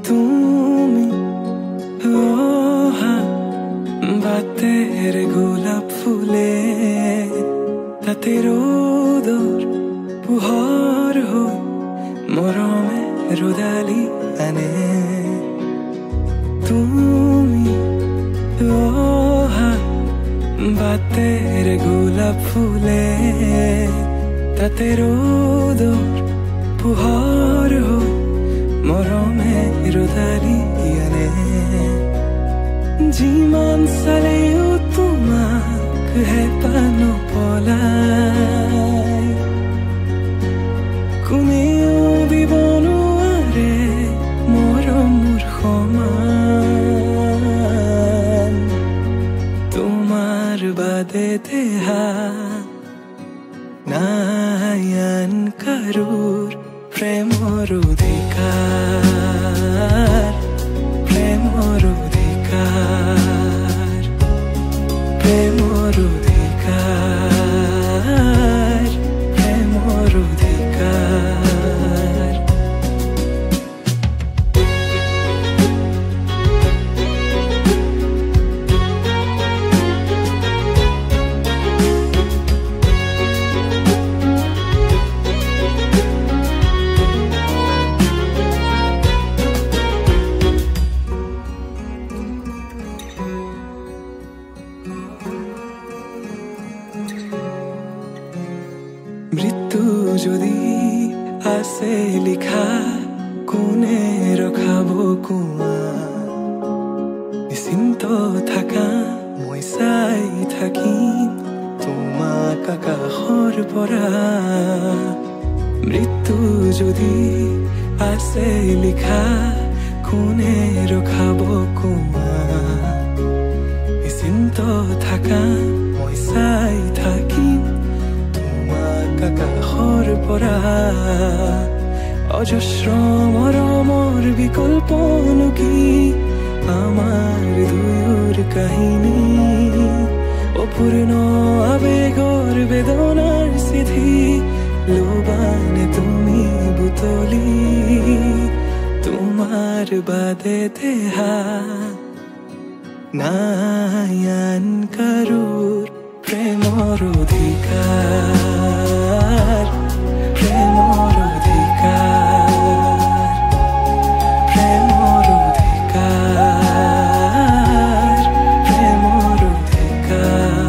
তুমি বাতেৰ গোলাপ ফুলে তাতে ৰোদৰ পোহৰ হৈ মৰমে ৰ'দালি আনে তুমি বাতেৰ গোলাপ ফুলে তাতে ৰোদৰ পোহৰ হৈ মৰমে ৰ'দালি আনে যিমান চালেও তোমাক হেঁপাহ নপলায় কোনেও দিব নোৱাৰে মৰমৰ সমান তোমাৰ বাদে দেহা নাই আন কাৰোৰ প্ৰেমৰ অধিকাৰ প্ৰেমৰ অধিকাৰ প্ৰেমৰ অধিকাৰ প্ৰেমৰ অধিকাৰ মৃত্যু যদি আছে লিখা কোনে ৰখাব কোৱা নিশ্চিন্ত থাকা মই চাই থাকিম তোমাক আকাশৰ পৰা মৃত্যু যদি আছে লিখা কোনে ৰখাব কোৱা নিশ্চিন্ত থাকা মই চাই থাকিম আকাশৰ পৰা অজস্ৰ মৰমৰ বিকল্পনো কি আমাৰ দুয়োৰ কাহিনী অপূৰ্ণ আবেগৰ বেদনাৰ চিঠি লোবানে তুমি বুটলি তোমাৰ বাদে দেহা নাই আন কাৰোৰ প্ৰেমৰ অধিকাৰ প্ৰেমৰ অধিকাৰ প্ৰেমৰ অধিকাৰ প্ৰেমৰ অধিকাৰ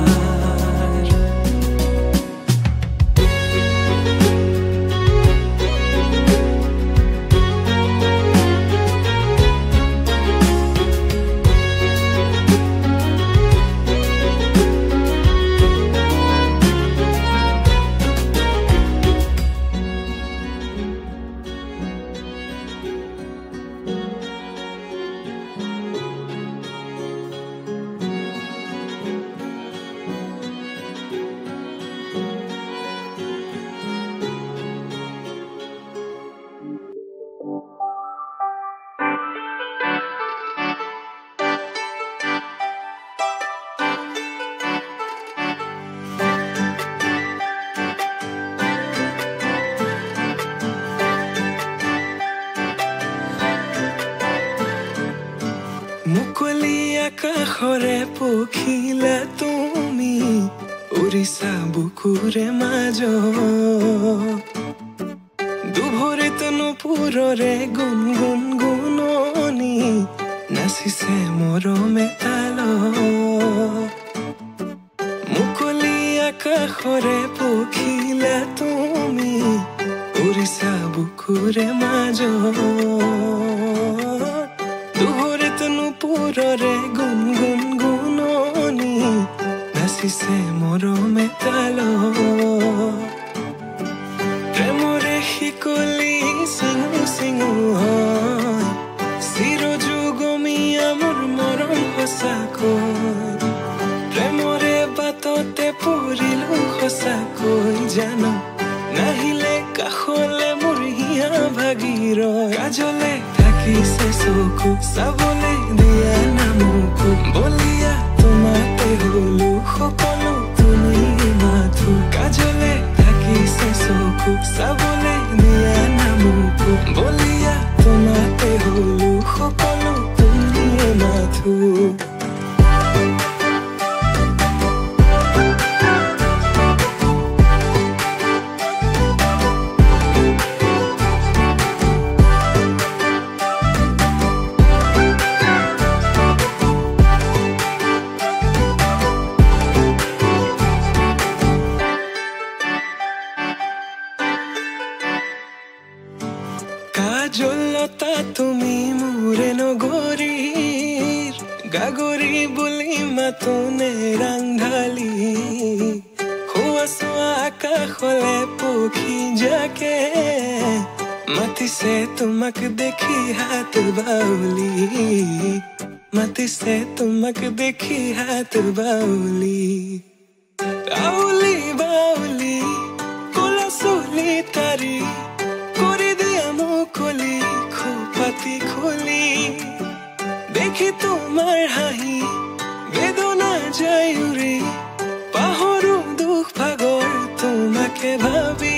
মুকলি আকাশৰে পখিলা তুমি উৰিছা বুকুৰে মাজত দুভৰিত নুপুৰৰে গুণগুণ গুণনি নাচিছে মৰমে তালত মুকলি আকাশৰে পখিলা তুমি উৰিছা বুকুৰে মাজত নুপুৰৰে গুণগুণ গুণনি নাচিছে মৰমে তালত প্ৰেমৰে শিকলি চিঙু চিঙু হয় চিৰযুগমীয়া মোৰ মৰম সঁচাকৈ প্ৰেমৰে বাটতে পৰিলো সঁচাকৈ জানো নাহিলে কাষলে মোৰ হিয়া ভাগি ৰয় কাজলে থাকিছে চকু চাবলে দিয়া নামকো বলিয়া তোমাতে হলো সকলো তুমি মাথো কাজলে থাকিছে চকু চাবলে দিয়া নামকো বলিয়া তোমাতে হলো লতা তুমি মোৰে নগৰীৰ গাগৰি বুলি মাতোনে ৰাংঢালি হোৱা চোৱা আকাশলে পক্ষী জাকে মাতিছে তোমাক দেখি হাত বাউলি মাতিছে তোমাক দেখি হাত বাউলি আউলি বাউলি কোলা চুলি তাৰি কৰি দিয়া মুকলি খোপাতি খুলি দেখি তোমাৰ হাঁহি বেদনা যায় উৰি পাহৰো দুখ ভাগৰ তোমাকে ভাবি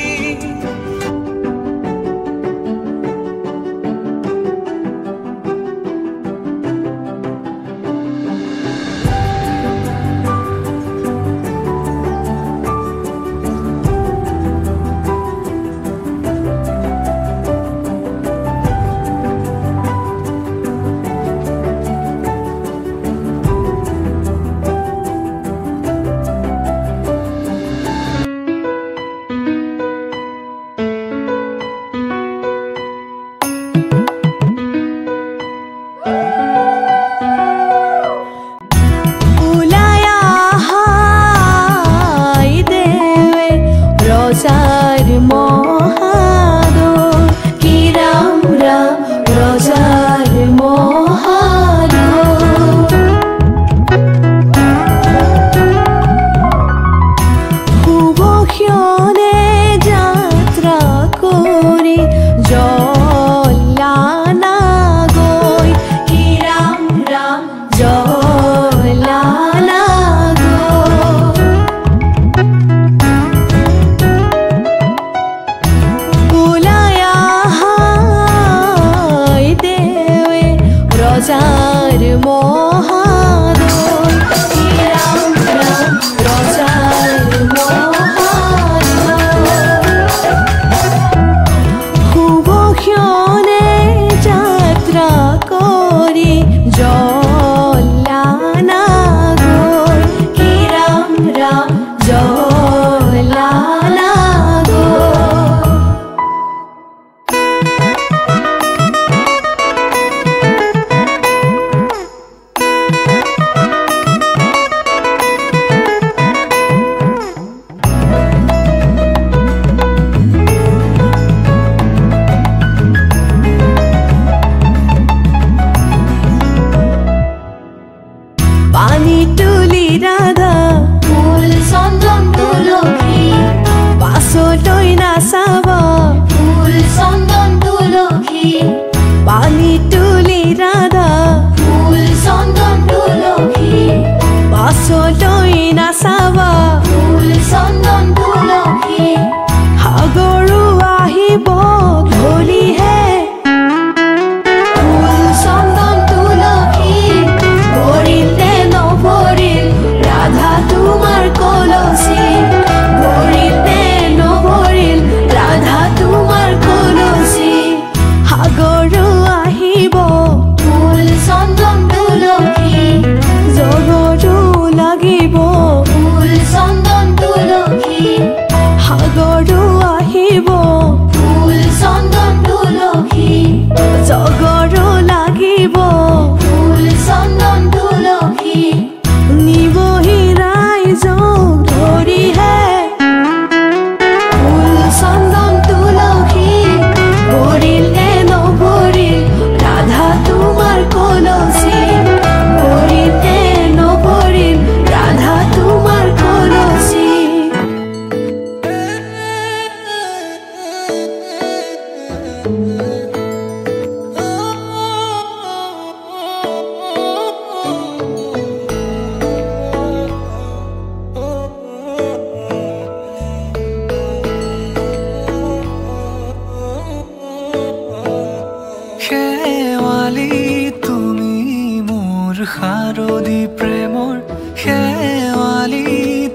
শাৰদী প্ৰেমৰ শেৱালি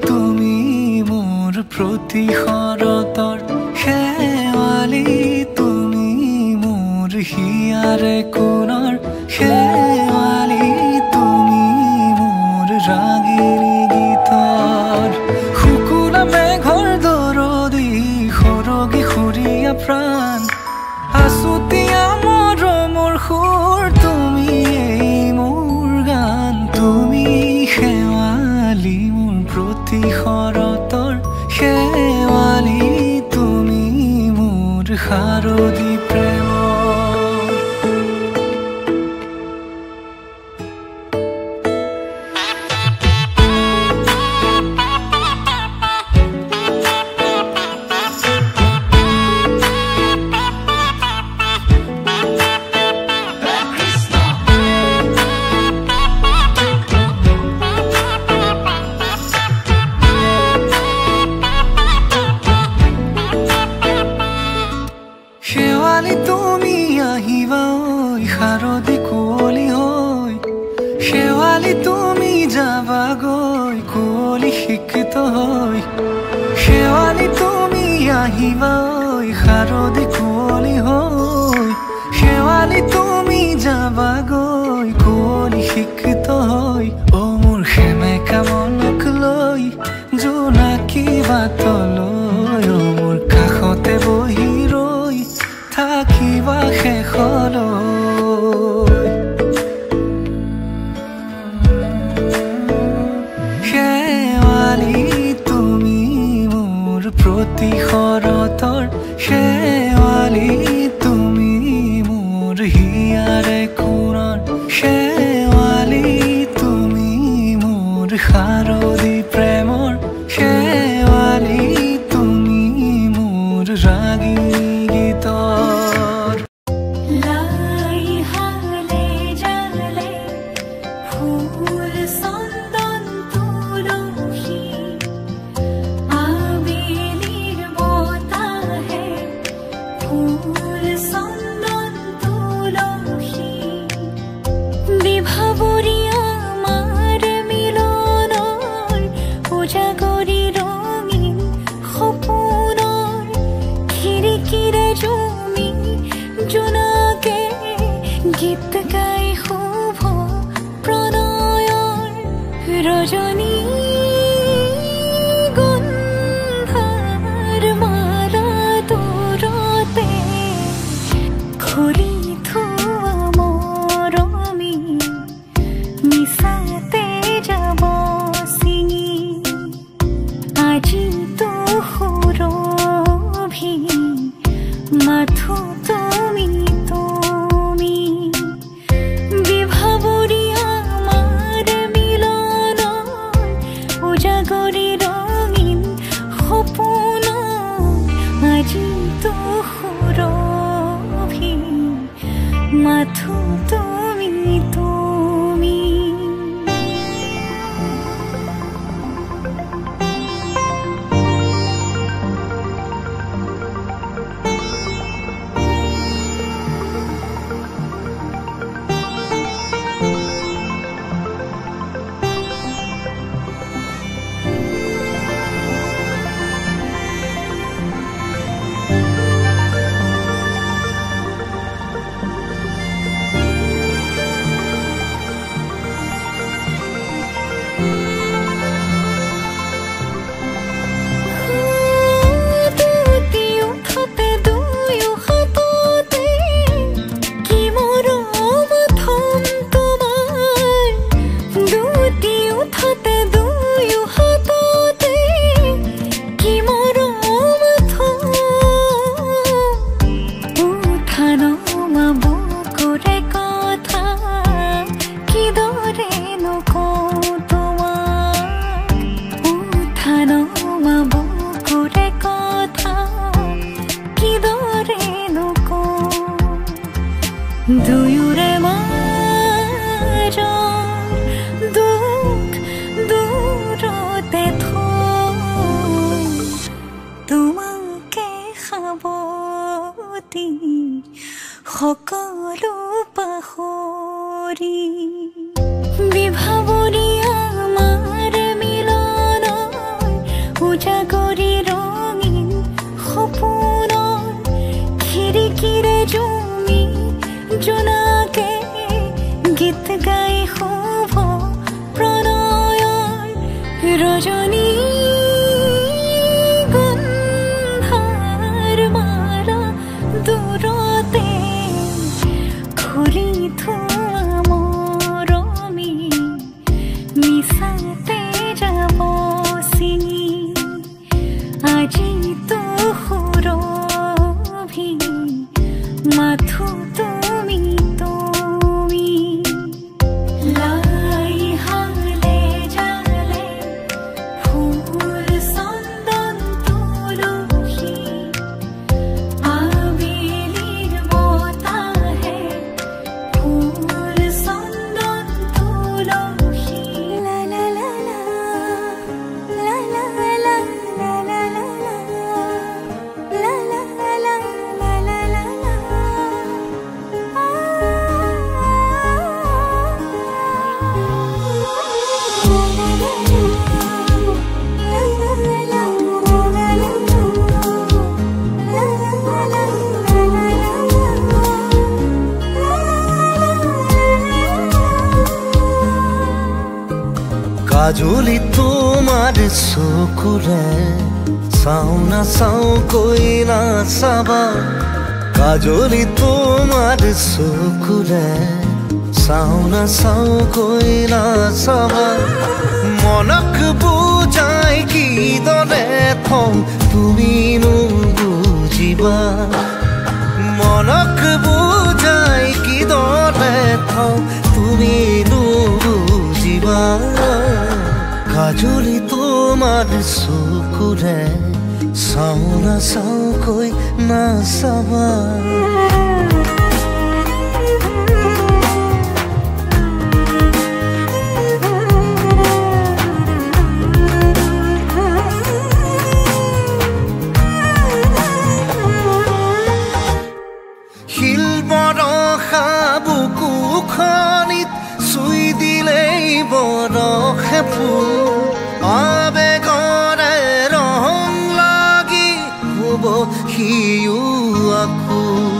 তুমি মোৰ প্ৰতি শৰতৰ শেৱালি তুমি মোৰ হিয়াৰে কোণৰ শেৱালি তুমি মোৰ ৰাগিনী গীতৰ শুকুলা মেঘৰ দৰদি সৰগী সুৰীয়া প্ৰাণ আছুতীয়া আহিবা ঐ শাৰদী কুঁৱলী হৈ শেৱালি তুমি যাবাগৈ কুঁৱলী শিক্ষিত হৈ শেৱালি তুমি আহিবা ঐ শাৰদী কুঁৱলী হৈ শেৱালি তুমি যাবাগৈ কুঁৱলী শিক্ষিত হৈ অ মোৰ সেমেকা মনক লৈ জোনাকী বাটলৈ অ মোৰ কাষতে বহি ৰৈ থাকিবা শেষলৈ শেৱালি তুমি মোৰ প্ৰতি শৰতৰ শেৱালি তুমি মোৰ হিয়াৰে কোণৰ শেৱালি তুমি মোৰ শাৰদী প্ৰেমৰ শেৱালি তুমি মোৰ ৰাগী গীতৰ লাই হালে জালে ফুল চন্দন তুলসী আবেলিৰ বতাহে ফুল চন্দন তুলসী বিভাৱৰীয়া আমাৰ মিলনৰ উজাগৰি ৰঙীন সপোনৰ খিৰিকীৰে জুমি জোনাকে গীত গাই শুভ প্ৰণয়ৰ ৰজনী গন্ধাৰ মালা দূৰতে খুলি থোৱা মৰমী মিছাতে যাব ছিঙি আজি তো সুৰভি মাথো তুমি তুমি বিভাৱৰীয়া আমাৰ মিলনৰ উজাগৰি ৰঙীন সপোন আজি তো সুৰভি মাথো তুমি তুমি দুয়োৰে মাজৰ দুখ দূৰতে থৈ তোমাকে সাৱটি সকলো পাহৰি বিভাৱৰীয়া আমাৰ মিলনৰ উজাগৰি ৰঙীন সপোনৰ খিৰিকীৰে জুমি জোনাকে গীত গাই শুভ প্ৰণয়ৰ ৰজনী গন্ধাৰ মালা দূৰতে খুলি থোৱা মৰমী মিছাতে যাব ছিঙি আজি তো সুৰভি মাথো তুমি তুমি লাই হালে জালে ফুল চন্দন তুলসী আবেলিৰ বতাহে ফুল চন্দন তুলসী লা লা লা লা লা লা লা লা লা লা লা লা লা লা লা লা কাজলি তোমার চকুৰে চাও না চাও কৈ না চাবা কাজলি তোমাৰ চকুৰে চাও না চাও কৈ না চাবা মনক বুজাই কিদৰে থওঁ তুমি নুবুজিবা মনক বুজাই কিদৰে থওঁ তুমি নুবুজিবা কাজলি তোমাৰ চকুৰে চাও না চাও কৈ না চাবা শিল বৰষা বুকুখনিত চুই দিলেই বৰষে ফুল আবেগৰে ৰং লাগি হ'ব সিও আকুল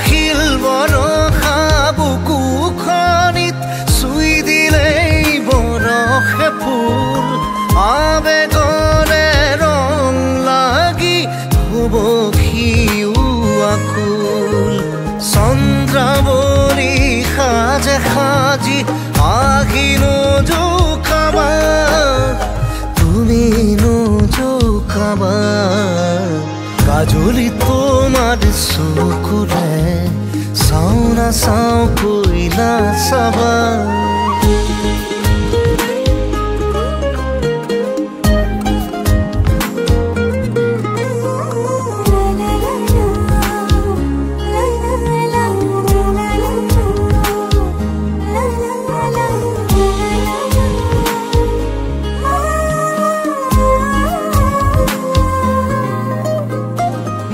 শিল বৰষা বুকুখনিত চুই দিলেই বৰষে ফুল আবেগৰে ৰং লাগি হ'ব সিও আকুল চন্দ্ৰাৱলী সাজে সাজি আহি নোজোকাবা তুমি নোজোকাবা কাজলি তোমাৰ চকুৰে চাও না চাও কৈ না চাবা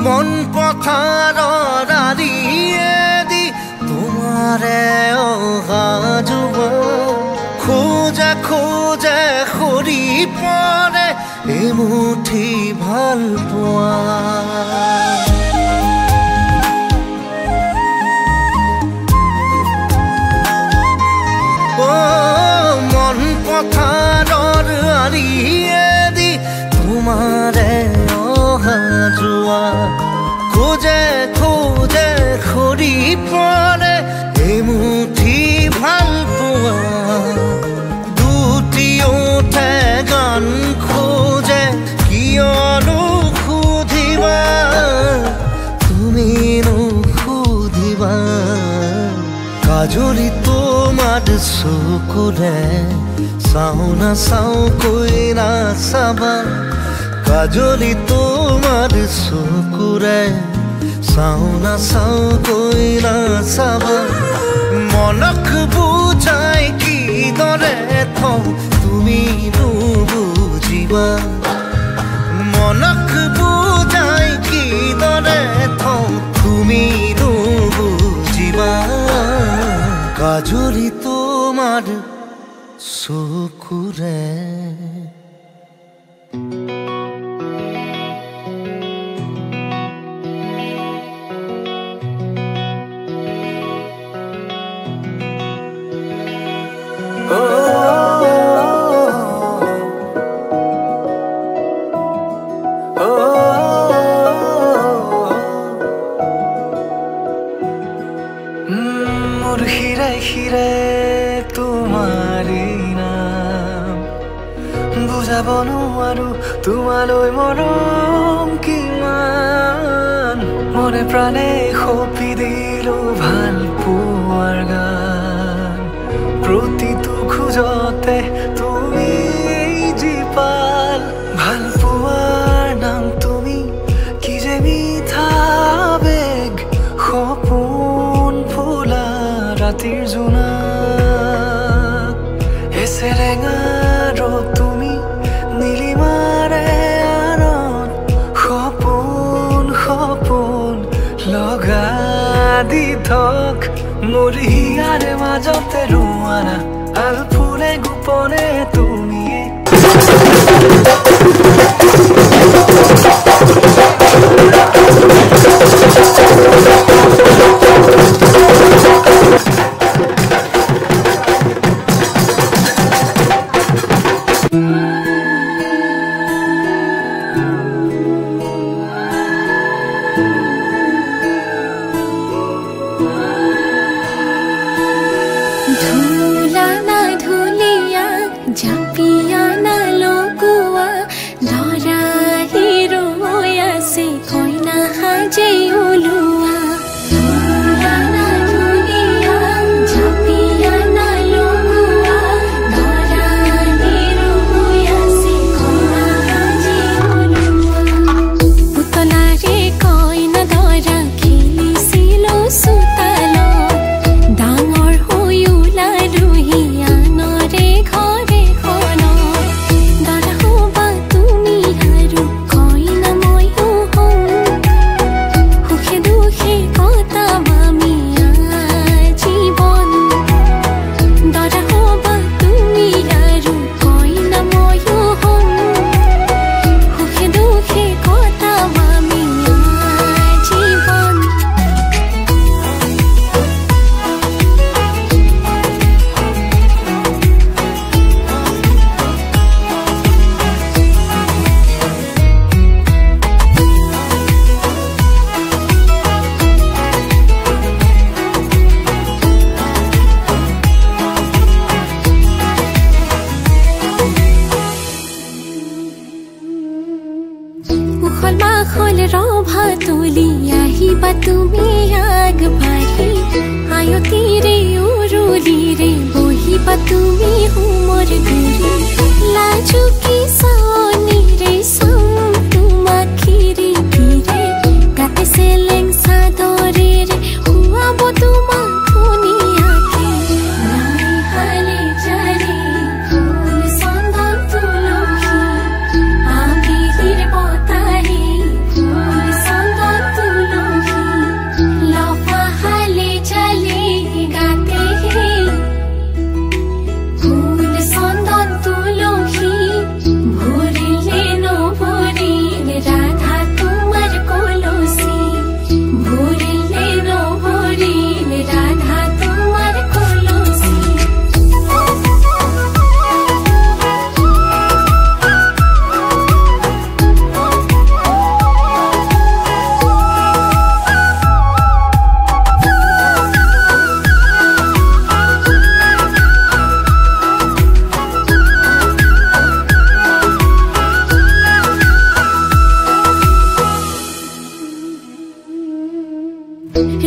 মন পথাৰৰ আলিয়েদি তোমাৰে অহা যোৱা খোজে খোজে সৰি পৰে এমুঠি ভাল পোৱা মন পথাৰৰ আলিয়েদি তোমাৰে অহা যোৱা খোজে খোজে সৰি পৰে এমুঠি ভাল পোৱা দুটি ওঠে গান খোজে কিয়নো সুধিবা তুমি নুসুধিবা কাজলি তোমাৰ চকুৰে চাও না চাও কৈ না চাবা কাজলি তোমাৰ চকুৰে চাও না চাও কৈ না চাবা মনক বুজাই কিদৰে থওঁ তুমি নুবুজিবা মনক বুজাই কিদৰে থওঁ তুমি নুবুজিবা কাজলি তোমাৰ চকুৰে মোৰ হিৰে হিৰে তোমাৰে নাম বুজাব নোৱাৰো তোমালৈ মৰম কিমান মনে প্ৰাণে সঁপি দিলো ভাল পোৱাৰ গান প্ৰতিটো খোজতে তুমি জীপাল ভাল পোৱাৰ নাম তুমি কি যে মিঠা বেগ সপোন ফুলা ৰাতিৰ জোনা এছেৰেঙা তুমি নীলিমাৰে আনত সপোন সপোন লগা দি থক মোৰ হিয়াৰে মাজতে ৰোৱানা আল ফুলে গোপনে তুমিয়ে মাখল ৰভা তুলি আহিবা তুমি আগবাঢ়ি আয়তিৰে উৰুলিৰে বহিবা তুমি হোমৰ গুৰি লাজুকী চাৱনিৰে চাম তোমাক খিৰি খিৰে গাতে চেলেং চাদৰেৰে শুৱাব তোমাক ধুনীয়াকে নাই হালে জাৰি ফুল চন্দন তুলসী আবিলিৰ বতাহি ফুল চন্দন তুলসী লফা হালে জালি গাতে ফুল চন্দন তুলসী ভৰিলে নভৰিলে ৰাধা তোমাৰ কলচী ভৰিলে নভৰিলে ৰাধা তোমাৰ কলচী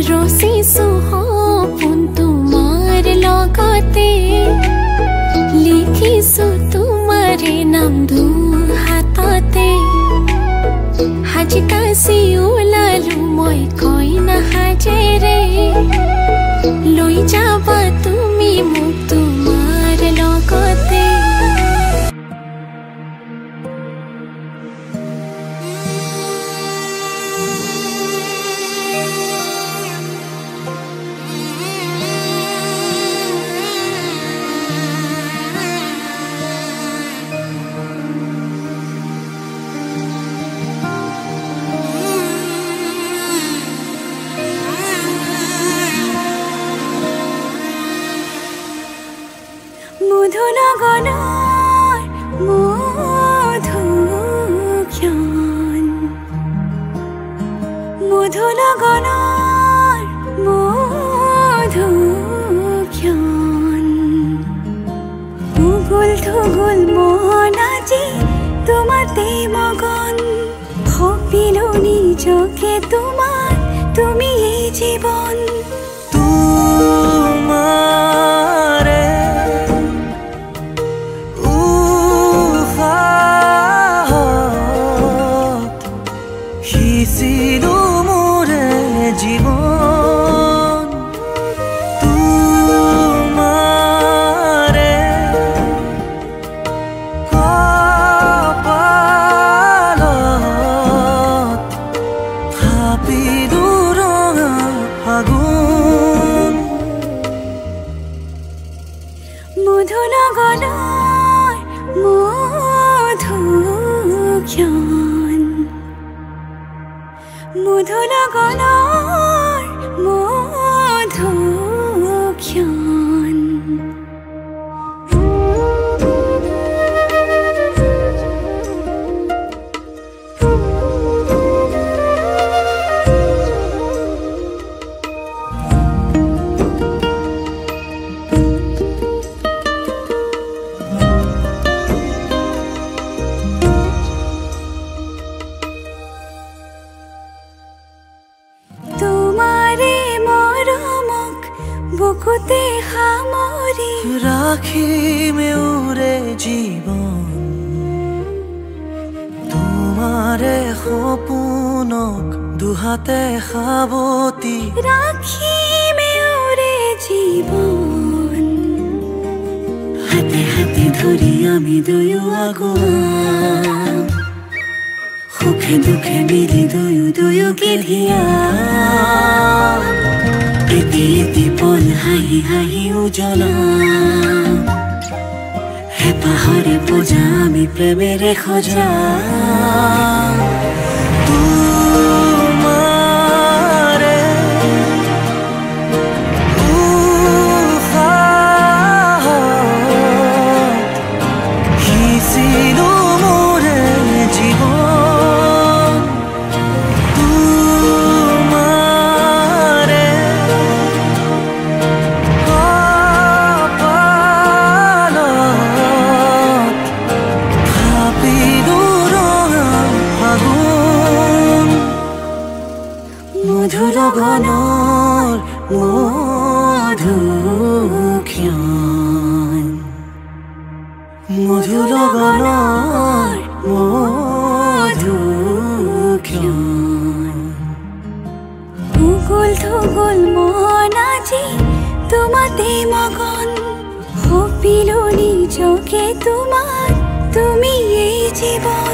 ৰচিছো সপোন তোমাৰ লগতে লিখিছো তোমাৰে নাম দুহাততে সাজি কাচি ওলালো মই কইনা সাজেৰে লৈ যাবা তুমি মোক তোমাৰ লগতে মধু লগনৰ মধুক্ষণ মধু লগনৰ মধুক্ষণ উগুল থুগুল মন আজি তোমাতে মগন সপিলো নিজকে তোমাৰ তুমি এই জীৱন তোমাৰে সিঁচিলো মোৰে জীৱন তোমাৰে কপালত থাপিলো ৰঙা ফাগুন মধু লগনৰ মধুক্ষণ মধু লগনৰ মধুক্ষণ তোমাৰে মৰমক বুকুতে সামৰি ৰাখিমে উৰে জীৱন তোমাৰে সপোনক দুহাতে সাৱতি ৰাখিমে উৰে জীৱন হাতে হাতে ধৰি আমি দুয়ো আগুৱাম সুখে দুখে মিলি দুয়োকে ধিয়াম এটি এটি পল হাঁহি হাঁহি উজ্বলাম হেঁপাহৰে পূজা আমি প্ৰেমেৰে সজাম তোমাৰে উশাহত সিঁচিলো মোৰে জীৱন তোমাৰে কপালত থাপিলো ৰঙা ফাগুন লগনৰ মধুক্ষণ মধু লগনৰ মধুক্ষণ উগুল থুগুল মন আজি তোমাতে মগন সপিলো নিজকে তোমাৰ তুমি এই জীৱন